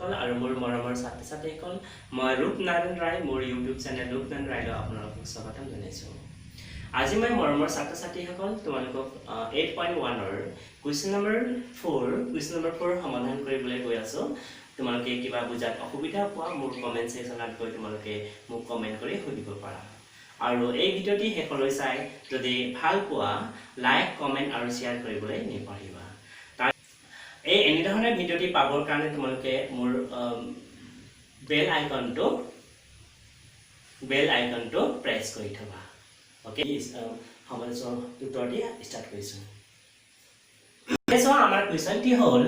সকল আৰু মোৰ মৰমৰ ছাত্ৰ ছাত্ৰীসকল মই ৰূপনাৰায়ণ ৰায় মোৰ ইউটিউব চেনেল ৰূপনাৰায়ণ ৰায়লৈ আপোনালোকক স্বাগতম জনাইছোঁ। আজি মই মৰমৰ ছাত্ৰ ছাত্ৰীসকল তোমালোকক 8.1 ৰ কুৱেশ্যন নম্বৰ 4 সমাধান কৰিবলৈ গৈ আছোঁ। তোমালোকে কিবা বুজাত অসুবিধা পোৱা মোৰ কমেন্ট সেকশনত গৈ তোমালোকে মোক কমেন্ট কৰি সুধিব পাৰা। আৰু এই ভিডিঅ'টি শেষলৈ চাই যদি ভাল পোৱা লাইক কমেন্ট আৰু শ্বেয়াৰ কৰিবলৈ নাপাহৰিবা। এই এনেধৰণৰ ভিডিঅ'টি পাবৰ কাৰণে তোমালোকে মোৰ বেল আইকনটো প্ৰেছ কৰি থবা। ওকে সমাধানৰ উত্তৰ দিয়া ষ্টাৰ্ট কৰিছোঁ। সো আমাৰ কুৱেশ্যনটি হ'ল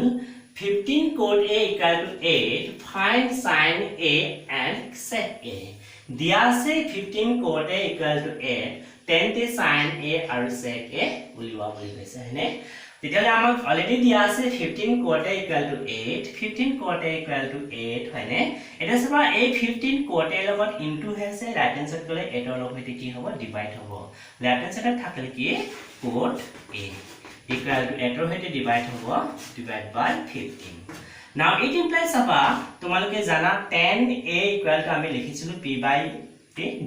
15 cot A equal to 8 find sin A and sec A। দিয়া আছে 15 cot A equal to 8 তেন্তে sin A আৰু sec A উলিওৱা বুলি কৈছে হয়নে। তেতিয়াহ'লে আমাক অলৰেডি দিয়া আছে 15 cot A equal to 8 15 cot A equal to 8 হয়নে। এটা চাবা এই 15 cot A লগত ইনটু হৈছে ৰাইট হ্যান্ড সাইড গলে 8 ৰ লগত কি হ'ব ডিভাইড হ'ব। লেফট হ্যান্ড সাইডত থাকিলে কি cot A equal to 8 ৰ সৈতে ডিভাইড হ'ব ডিভাইড বাই 15। নাও ইট ইমপ্লাইজ চাবা তোমালোকে জানা 10A equal to আমি লিখিছিলো p by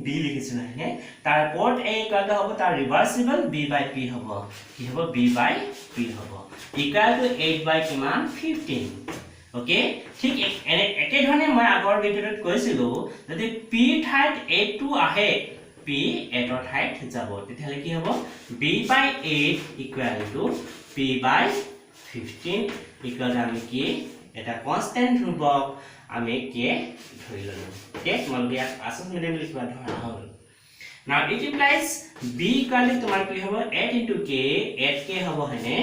b লিখিছিলো হয়নে। তাৰ cot A equal to হ'ব তাৰ ৰিভাৰ্সিবল b by p হ'ব কি হ'ব b by p হ'ব equal to 8 by কিমান 15। ওকে ঠিক একে ধৰণে মই আগৰ ভিডিঅ'ত কৈছিলো যদি p ঠাইত 8 টো আহে p 8 ৰ ঠাইত যাব তেতিয়াহ'লে কি হ'ব b by 8 equal to p by 15 equal to আমি কি এটা কনস্ট্যান্ট ধ্ৰুৱক আমি কে ধৰি ললো। ওকে তোমালোকে ইয়াত আসল মিডিয়াম লিখিবা ধৰা হ'ল। নাও it implies b equal to তোমাৰ কি হ'ব 8 into k 8k হ'ব হয়নে।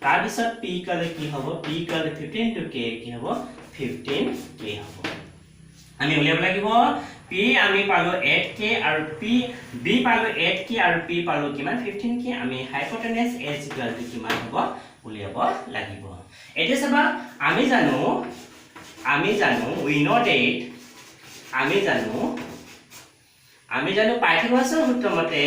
তাৰ পিছত p equal to কি হ'ব p equal to 15 into k কি হ'ব 15k হ'ব। আমি উলিয়াব লাগিব p আমি পালো 8k আৰু b পালো 8k আৰু p পালো কিমান 15k। আমি হাইপোটেনাস h equal to কিমান হ'ব উলিয়াব লাগিব। এতিয়া চাবা আমি জানো we know that আমি জানো পাইথাগোৰাছৰ সূত্ৰ মতে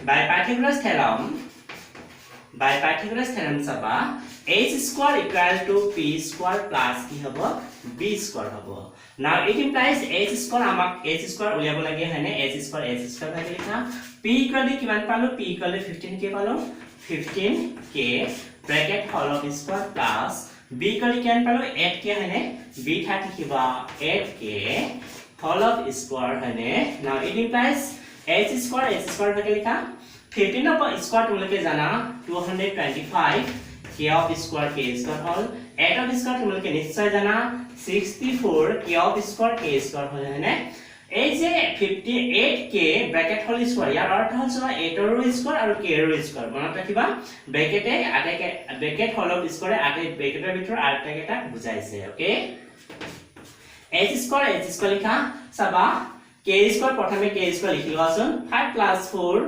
by Pythagoras theorem চাবা h square equal to p square plus কি হ'ব b square হ'ব। now it implies h square আমাক h square উলিয়াব লাগে হয়নে। h square ভাগে লিখা p equal to কিমান পালো p equal to 15k পালো 15k bracket whole of square plus b equal to কিমান পালো 8k হয়নে। b ঠাইত লিখিবা 8k whole of square হয়নে। now it implies h square ভাগে লিখা 15 of square তোমালোকে জানা 225 k of square hall 8 of square তোমালোকে নিশ্চয় জানা 64 k of square হল হয়নে। এই যে 58k ব্র্যাকেট হল স্কয়ার ইয়াৰ অৰ্থ হ'ল 8 ৰ স্কয়াৰ আৰু k ৰ স্কয়াৰ মনত ৰাখিবা ব্ৰ্যাকেটে আটাকে ব্ৰ্যাকেট হল অফ স্কয়াৰে আটাই ব্ৰ্যাকেটৰ ভিতৰ আটাকেটা বুজাইছে। ওকে h স্কয়াৰ লিখা চাবা k স্কয়াৰ প্ৰথমে k স্কয়াৰ লিখিলো আসুন 5 plus 4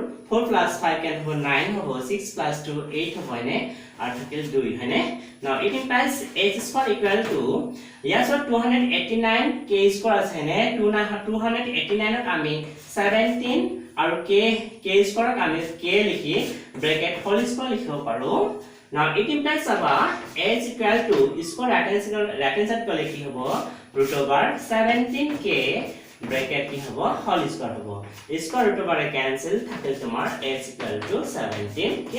plus 5 can হবে 9 হবে 6 plus 2 8 হবে হয়নে আর থাকিল 2 হয়নে। now it implies h square equal to yes 289 k square আছে হয়নে 289 ক আমি 17 আৰু k square ক আমি k লিখি ব্ৰ্যাকেট হোল স্কয়াৰ লিখিব পাৰো। now it implies চাবা h equal to square right hand side গলে কি হ'ব √17k ব্র্যাকেট কি হ'ব হোল স্কয়ার হ'ব স্কয়ার ৰুট ওভাৰ ক্যান্সেল থাকিল তোমাৰ h equal to 17k।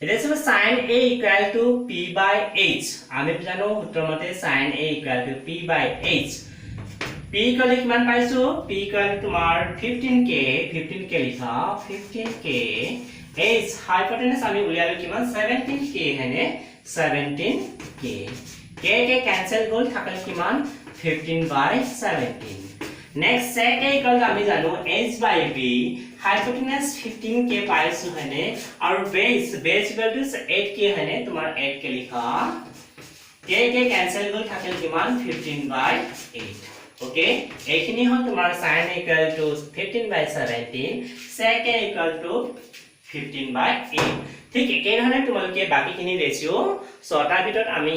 এটা আছে sin a equal to p by h আমি জানো সূত্ৰ মতে sin a equal to p by h p equal to কিমান পাইছো p equal to তোমাৰ 15k লিখা 15k h হাইপোটেনাস আমি উলিয়ালো কিমান 17k হয়নে 17k k cancel গল থাকিল কিমান 15 by 17। next sec a equal to আমি জানো h by b hypotenuse 15k পাইছো হয়নে আৰু base equal to 8k হয়নে তোমাৰ 8k লিখা k cancel গল থাকিল কিমান 15 by 8। ওকে এইখিনি হল তোমাৰ sin equal to 15 by 17 sec a equal to 15 by 8। ঠিক একেধৰণে তোমালোকে বাকিখিনি ৰেচিঅ' 6টাৰ ভিতৰত আমি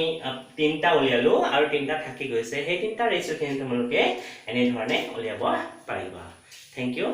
3টা উলিয়ালো আৰু 3টা থাকি গৈছে সেই 3টা ৰেচিঅ'খিনি তোমালোকে এনে ধৰণে উলিয়াব পাৰিবা। Thank U.